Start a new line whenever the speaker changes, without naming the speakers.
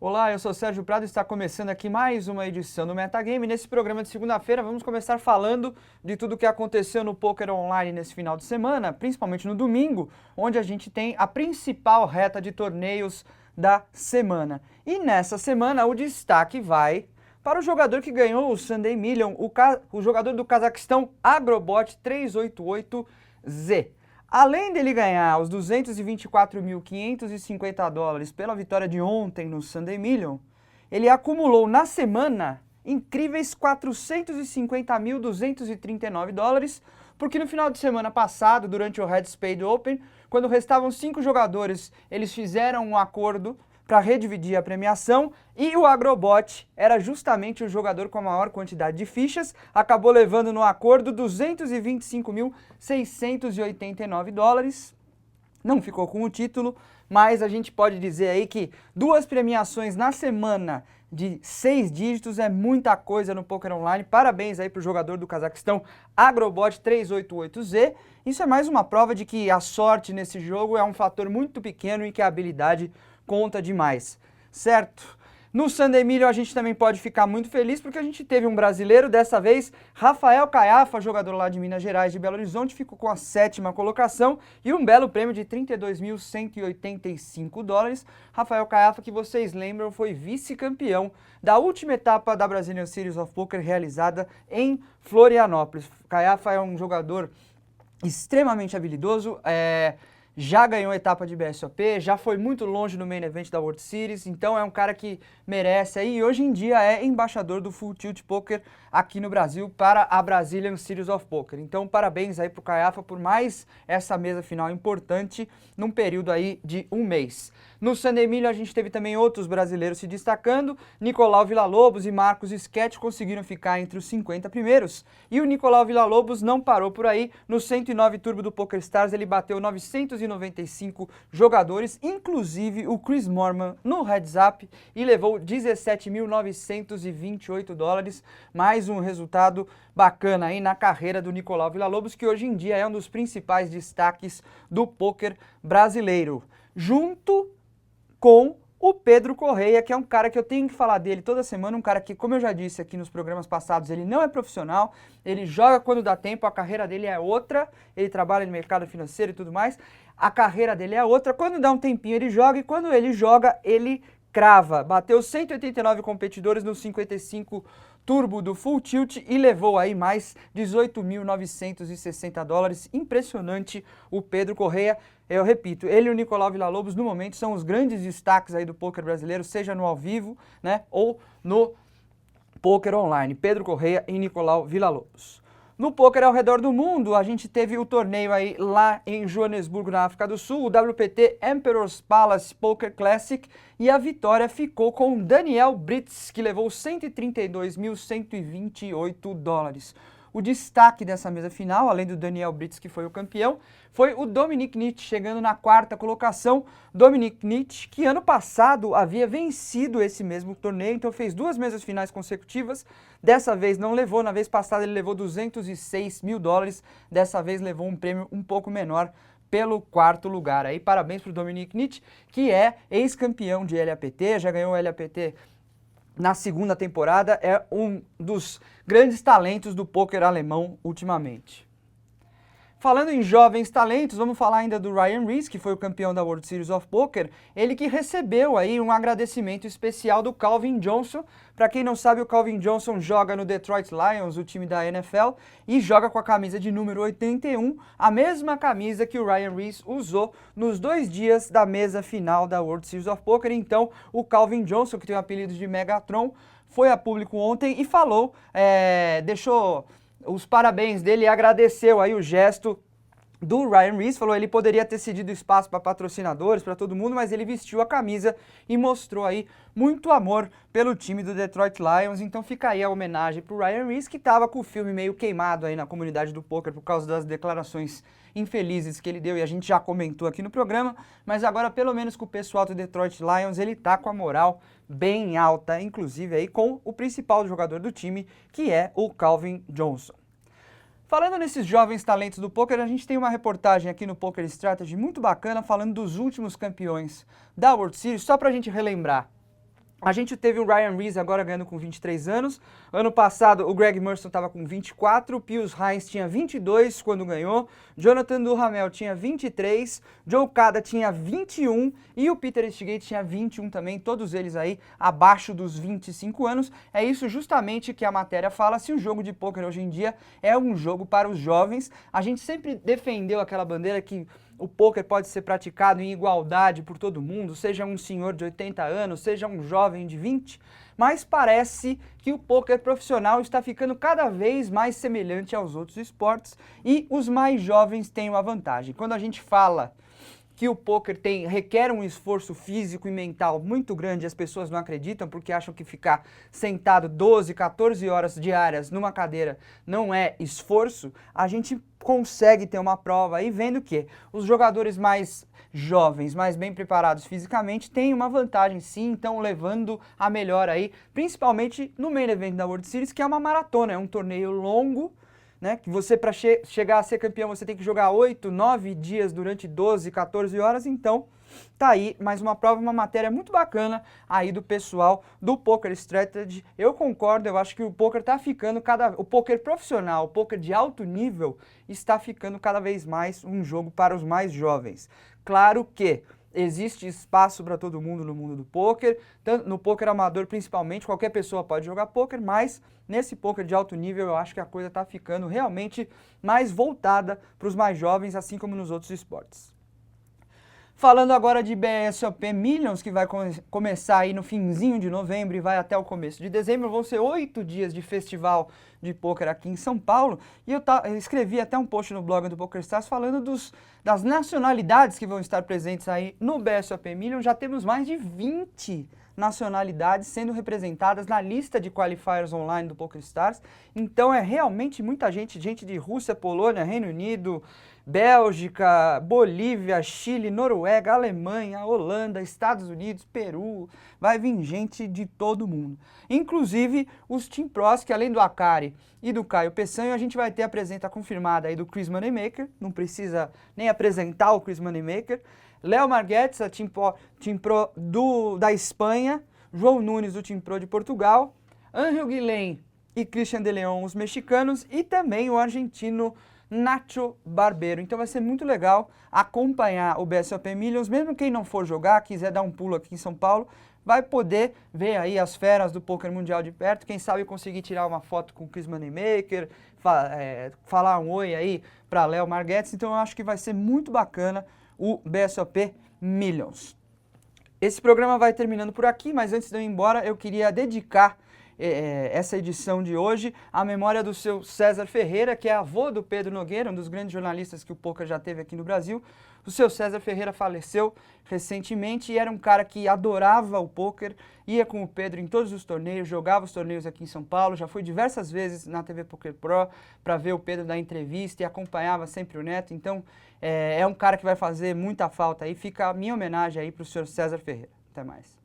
Olá, eu sou Sérgio Prado e está começando aqui mais uma edição do Metagame. Nesse programa de segunda-feira vamos começar falando de tudo o que aconteceu no poker online nesse final de semana, principalmente no domingo, onde a gente tem a principal reta de torneios da semana. E nessa semana o destaque vai para o jogador que ganhou o Sunday Million, o jogador do Cazaquistão Agrobot 388Z. Além dele ganhar os $224.550 pela vitória de ontem no Sunday Million, ele acumulou na semana incríveis $450.239, porque no final de semana passado, durante o Red Spade Open, quando restavam 5 jogadores, eles fizeram um acordo para redividir a premiação e o Agrobot era justamente o jogador com a maior quantidade de fichas, acabou levando no acordo $225.689. Não ficou com o título, mas a gente pode dizer aí que 2 premiações na semana de 6 dígitos é muita coisa no poker online. Parabéns aí para o jogador do Cazaquistão, Agrobot 388Z. Isso é mais uma prova de que a sorte nesse jogo é um fator muito pequeno e que a habilidade conta demais, certo? No Sunday Million a gente também pode ficar muito feliz porque a gente teve um brasileiro, dessa vez Rafael Caiafa, jogador lá de Minas Gerais, de Belo Horizonte, ficou com a 7ª colocação e um belo prêmio de $32.185. Rafael Caiafa, que vocês lembram, foi vice-campeão da última etapa da Brazilian Series of Poker realizada em Florianópolis. Caiafa é um jogador extremamente habilidoso, já ganhou a etapa de BSOP, já foi muito longe no Main Event da World Series, então é um cara que merece aí, e hoje em dia é embaixador do Full Tilt Poker aqui no Brasil para a Brazilian Series of Poker. Então parabéns aí pro Caiafa por mais essa mesa final importante num período aí de um mês. No Sunday Million a gente teve também outros brasileiros se destacando, Nicolau Villalobos e Marcos Sketch conseguiram ficar entre os 50 primeiros, e o Nicolau Villalobos não parou por aí, no 109 Turbo do PokerStars ele bateu 995 jogadores, inclusive o Chris Moorman no heads up, e levou $17.928, mais um resultado bacana aí na carreira do Nicolau Villalobos, que hoje em dia é um dos principais destaques do poker brasileiro, junto com o Pedro Correia, que é um cara que eu tenho que falar dele toda semana, um cara que, como eu já disse aqui nos programas passados, ele não é profissional, ele joga quando dá tempo, a carreira dele é outra, ele trabalha no mercado financeiro e tudo mais, a carreira dele é outra, quando dá um tempinho ele joga, e quando ele joga, ele crava. Bateu 189 competidores no 55 Turbo do Full Tilt e levou aí mais $18.960. Impressionante o Pedro Correia. Eu repito, ele e o Nicolau Villalobos no momento são os grandes destaques aí do poker brasileiro, seja no ao vivo, né, ou no poker online. Pedro Correia e Nicolau Villalobos. No poker ao redor do mundo, a gente teve o torneio aí lá em Joanesburgo, na África do Sul, o WPT Emperor's Palace Poker Classic, e a vitória ficou com Daniel Britz, que levou $132.128. O destaque dessa mesa final, além do Daniel Britz, que foi o campeão, foi o Dominic Nietzsche, chegando na 4ª colocação. Dominic Nietzsche, que ano passado havia vencido esse mesmo torneio, então fez 2 mesas finais consecutivas. Dessa vez não levou, na vez passada ele levou $206.000, dessa vez levou um prêmio um pouco menor pelo 4º lugar. Aí parabéns para o Dominic Nietzsche, que é ex-campeão de LAPT, já ganhou o LAPT na 2ª temporada, é um dos grandes talentos do poker alemão ultimamente. Falando em jovens talentos, vamos falar ainda do Ryan Ries, que foi o campeão da World Series of Poker, ele que recebeu aí um agradecimento especial do Calvin Johnson. Para quem não sabe, o Calvin Johnson joga no Detroit Lions, o time da NFL, e joga com a camisa de número 81, a mesma camisa que o Ryan Ries usou nos 2 dias da mesa final da World Series of Poker. Então, o Calvin Johnson, que tem o apelido de Megatron, foi a público ontem e falou, deixou os parabéns dele e agradeceu aí o gesto do Ryan Ries, falou que ele poderia ter cedido espaço para patrocinadores, para todo mundo, mas ele vestiu a camisa e mostrou aí muito amor pelo time do Detroit Lions. Então fica aí a homenagem para o Ryan Ries, que estava com o filme meio queimado aí na comunidade do poker por causa das declarações infelizes que ele deu, e a gente já comentou aqui no programa, mas agora pelo menos com o pessoal do Detroit Lions ele tá com a moral bem alta, inclusive aí com o principal jogador do time, que é o Calvin Johnson. Falando nesses jovens talentos do poker, a gente tem uma reportagem aqui no Poker Strategy muito bacana falando dos últimos campeões da World Series, só para a gente relembrar. A gente teve o Ryan Reese agora ganhando com 23 anos. Ano passado o Greg Murson estava com 24, o Pius Hines tinha 22 quando ganhou, Jonathan Duhamel tinha 23, Joe Cada tinha 21 e o Peter Stigate tinha 21 também, todos eles aí abaixo dos 25 anos. É isso justamente que a matéria fala, se o jogo de pôquer hoje em dia é um jogo para os jovens. A gente sempre defendeu aquela bandeira que o pôquer pode ser praticado em igualdade por todo mundo, seja um senhor de 80 anos, seja um jovem de 20, mas parece que o pôquer profissional está ficando cada vez mais semelhante aos outros esportes e os mais jovens têm uma vantagem. Quando a gente fala que o pôquer requer um esforço físico e mental muito grande, as pessoas não acreditam porque acham que ficar sentado 12, 14 horas diárias numa cadeira não é esforço, a gente consegue ter uma prova aí vendo que os jogadores mais jovens, mais bem preparados fisicamente, têm uma vantagem sim, então levando a melhor aí, principalmente no main event da World Series, que é uma maratona, é um torneio longo, né, que você para chegar a ser campeão você tem que jogar 8, 9 dias durante 12, 14 horas, então tá aí mais uma prova, uma matéria muito bacana aí do pessoal do Poker Strategy. Eu concordo, eu acho que o poker tá ficando o poker profissional, o poker de alto nível está ficando cada vez mais um jogo para os mais jovens. Claro que existe espaço para todo mundo no mundo do pôquer, no pôquer amador principalmente, qualquer pessoa pode jogar pôquer, mas nesse pôquer de alto nível eu acho que a coisa está ficando realmente mais voltada para os mais jovens, assim como nos outros esportes. Falando agora de BSOP Millions, que vai começar aí no finzinho de novembro e vai até o começo de dezembro, vão ser 8 dias de festival de pôquer aqui em São Paulo. E eu escrevi até um post no blog do PokerStars falando das nacionalidades que vão estar presentes aí no BSOP Millions. Já temos mais de 20 nacionalidades sendo representadas na lista de qualifiers online do PokerStars. Então é realmente muita gente de Rússia, Polônia, Reino Unido, Bélgica, Bolívia, Chile, Noruega, Alemanha, Holanda, Estados Unidos, Peru, vai vir gente de todo mundo. Inclusive os Team Pros, que além do Akari e do Caio Peçanha, a gente vai ter a presença confirmada aí do Chris Moneymaker, não precisa nem apresentar o Chris Moneymaker, Léo Marguetes, a Team Pro da Espanha, João Nunes do Team Pro de Portugal, Ángel Guilhem e Christian de Leon, os mexicanos, e também o argentino Nacho Barbeiro. Então vai ser muito legal acompanhar o BSOP Millions, mesmo quem não for jogar, quiser dar um pulo aqui em São Paulo, vai poder ver aí as feras do poker mundial de perto, quem sabe conseguir tirar uma foto com o Chris Moneymaker, falar um oi aí para Léo Marguetes. Então eu acho que vai ser muito bacana o BSOP Millions. Esse programa vai terminando por aqui, mas antes de eu ir embora, eu queria dedicar essa edição de hoje à memória do seu César Ferreira, que é avô do Pedro Nogueira, um dos grandes jornalistas que o poker já teve aqui no Brasil. O seu César Ferreira faleceu recentemente e era um cara que adorava o poker, ia com o Pedro em todos os torneios, jogava os torneios aqui em São Paulo, já foi diversas vezes na TV Poker Pro para ver o Pedro dar entrevista e acompanhava sempre o neto. Então é um cara que vai fazer muita falta aí. Fica a minha homenagem aí para o senhor César Ferreira. Até mais.